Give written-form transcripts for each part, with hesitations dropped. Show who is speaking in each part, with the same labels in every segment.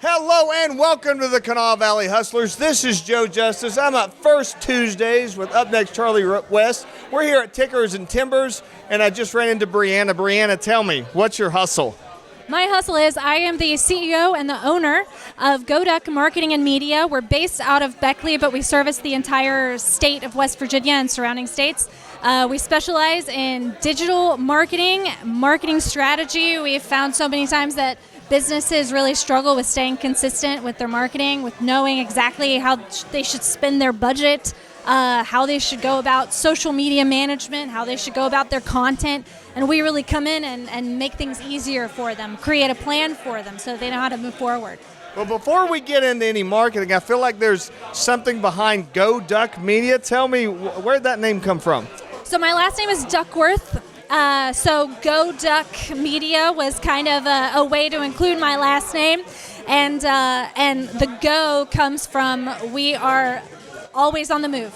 Speaker 1: Hello and welcome to the Kanawha Valley Hustlers. This is Joe Justice. I'm at First Tuesdays with Up Next Charlie West. We're here at Tickers and Timbers, and I just ran into Brianna. Brianna, tell me, what's your hustle?
Speaker 2: My hustle is I am the CEO and the owner of Go Duck Marketing and Media. We're based out of Beckley, but we service the entire state of West Virginia and surrounding states. We specialize in digital marketing strategy. We've found so many times that businesses really struggle with staying consistent with their marketing, with knowing exactly how they should spend their budget, how they should go about social media management, how they should go about their content. And we really come in and make things easier for them, create a plan for them so they know how to move forward.
Speaker 1: Well, before we get into any marketing, I feel like there's something behind Go Duck Media. Tell me, where'd that name come from?
Speaker 2: So my last name is Duckworth. So Go Duck Media was kind of a way to include my last name. And the go comes from we are always on the move.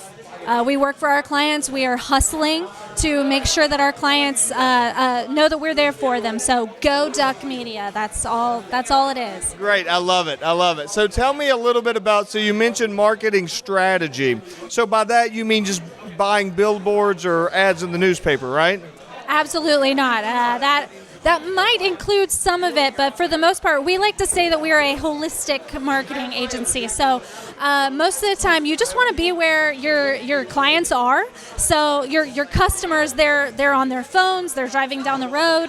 Speaker 2: We work for our clients. We are hustling to make sure that our clients know that we're there for them. So Go Duck Media, that's all it is.
Speaker 1: Great, I love it. So tell me a little bit about, so you mentioned marketing strategy. So by that you mean just buying billboards or ads in the newspaper, right?
Speaker 2: Absolutely not. That might include some of it, but for the most part, we like to say that we are a holistic marketing agency. So most of the time, you just want to be where your clients are. So your customers, they're on their phones, they're driving down the road.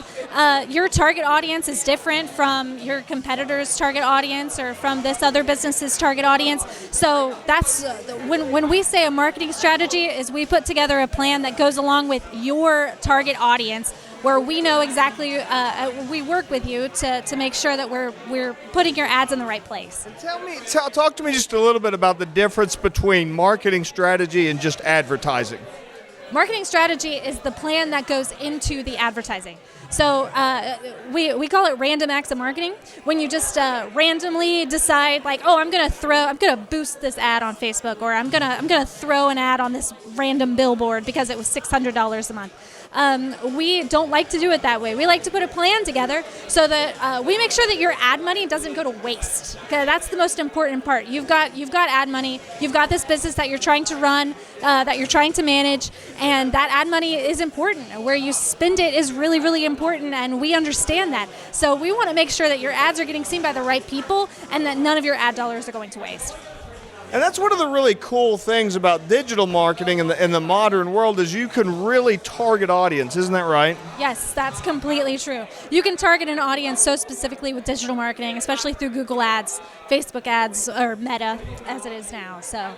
Speaker 2: Your target audience is different from your competitor's target audience or from this other business's target audience. So that's when we say a marketing strategy is we put together a plan that goes along with your target audience, where we know exactly, we work with you to make sure that we're putting your ads in the right place.
Speaker 1: Talk to me just a little bit about the difference between marketing strategy and just advertising.
Speaker 2: Marketing strategy is the plan that goes into the advertising. So we call it random acts of marketing. When you just randomly decide, like, oh, I'm gonna boost this ad on Facebook, or I'm gonna throw an ad on this random billboard because it was $600 a month. We don't like to do it that way. We like to put a plan together so that we make sure that your ad money doesn't go to waste. Okay, that's the most important part. You've got ad money. You've got this business that you're trying to run, that you're trying to manage, and that ad money is important. Where you spend it is really, really important, and we understand that. So we want to make sure that your ads are getting seen by the right people and that none of your ad dollars are going to waste.
Speaker 1: And that's one of the really cool things about digital marketing in the modern world is you can really target audience. Isn't that right?
Speaker 2: Yes, that's completely true. You can target an audience so specifically with digital marketing, especially through Google Ads, Facebook Ads, or Meta, as it is now. So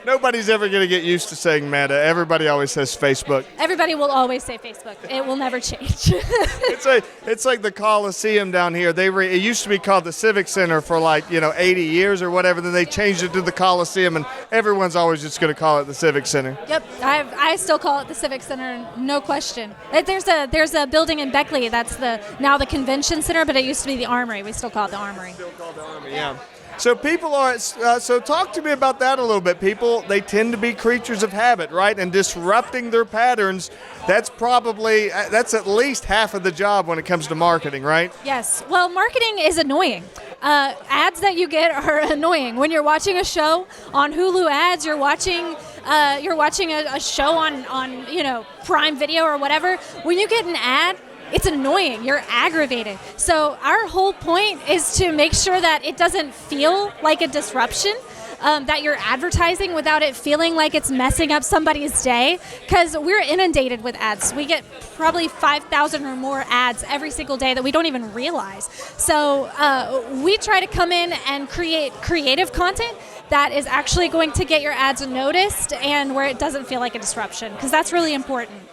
Speaker 1: nobody's ever going to get used to saying Meta. Everybody always says Facebook.
Speaker 2: Everybody will always say Facebook. It will never change.
Speaker 1: It's like the Coliseum down here. It used to be called the Civic Center for 80 years or whatever. Then they changed it to the Coliseum, and everyone's always just going to call it the Civic Center.
Speaker 2: Yep, I still call it the Civic Center, no question. There's a building in Beckley that's now the Convention Center, but it used to be the Armory. We still call it the Armory.
Speaker 1: Still called the Armory, yeah. So people are, so talk to me about that a little bit. People, they tend to be creatures of habit, right? And disrupting their patterns, that's at least half of the job when it comes to marketing, right?
Speaker 2: Yes. Well, marketing is annoying. Ads that you get are annoying. When you're watching a show on Hulu Ads, you're watching a show on Prime Video or whatever. When you get an ad, it's annoying. You're aggravated. So our whole point is to make sure that it doesn't feel like a disruption, that you're advertising without it feeling like it's messing up somebody's day, because we're inundated with ads. We get probably 5,000 or more ads every single day that we don't even realize. So we try to come in and create creative content that is actually going to get your ads noticed and where it doesn't feel like a disruption, because that's really important.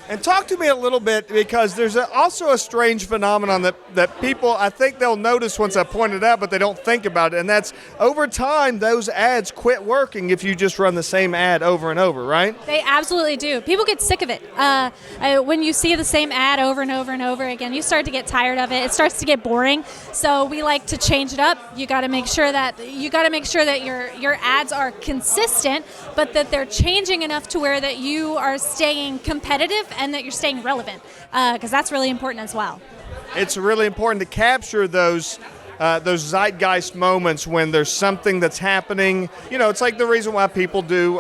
Speaker 1: And talk to me a little bit, because there's also a strange phenomenon that people, I think they'll notice once I point it out, but they don't think about it. And that's over time, those ads quit working if you just run the same ad over and over, right?
Speaker 2: They absolutely do. People get sick of it. When you see the same ad over and over and over again, you start to get tired of it. It starts to get boring. So we like to change it up. You got to make sure that your ads are consistent, but that they're changing enough to where that you are staying competitive and that you're staying relevant, because that's really important as well.
Speaker 1: It's really important to capture those those zeitgeist moments when there's something that's happening. You know, it's like the reason why people do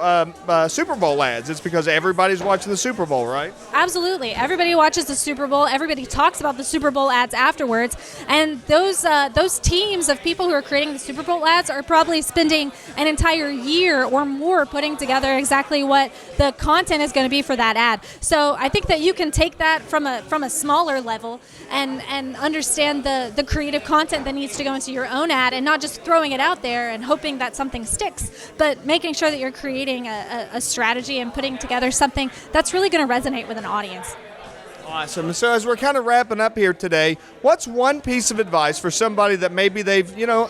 Speaker 1: Super Bowl ads. It's because everybody's watching the Super Bowl, right?
Speaker 2: Absolutely. Everybody watches the Super Bowl. Everybody talks about the Super Bowl ads afterwards. And those teams of people who are creating the Super Bowl ads are probably spending an entire year or more putting together exactly what the content is going to be for that ad. So I think that you can take that from a smaller level and understand the creative content that needs to go into your own ad, and not just throwing it out there and hoping that something sticks, but making sure that you're creating a strategy and putting together something that's really going to resonate with an audience.
Speaker 1: Awesome. So as we're kind of wrapping up here today, what's one piece of advice for somebody that maybe they've, you know,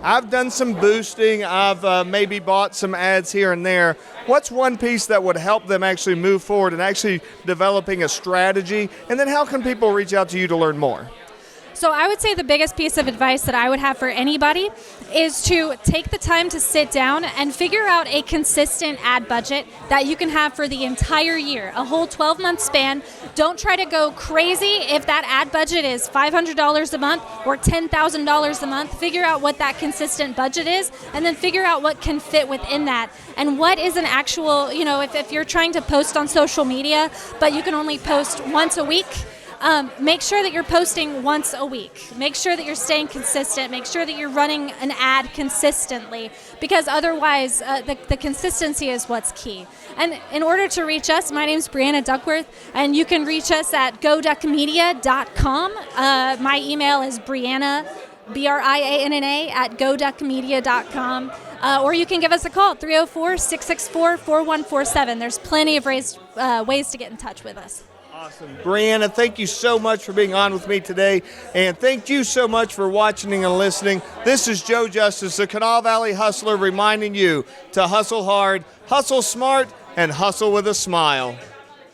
Speaker 1: I've done some boosting, I've maybe bought some ads here and there. What's one piece that would help them actually move forward and actually developing a strategy? And then how can people reach out to you to learn more?
Speaker 2: So I would say the biggest piece of advice that I would have for anybody is to take the time to sit down and figure out a consistent ad budget that you can have for the entire year, a whole 12-month span. Don't try to go crazy if that ad budget is $500 a month or $10,000 a month. Figure out what that consistent budget is, and then figure out what can fit within that. And what is an actual, you know, if you're trying to post on social media, but you can only post once a week, make sure that you're posting once a week. Make sure that you're staying consistent. Make sure that you're running an ad consistently, because otherwise the consistency is what's key. And in order to reach us, my name's Brianna Duckworth, and you can reach us at goduckmedia.com. My email is Brianna, Brianna, at goduckmedia.com. Or you can give us a call, 304-664-4147. There's plenty of ways to get in touch with us.
Speaker 1: Awesome. Brianna, thank you so much for being on with me today, and thank you so much for watching and listening. This is Joe Justice, the Kanawha Valley Hustler, reminding you to hustle hard, hustle smart, and hustle with a smile.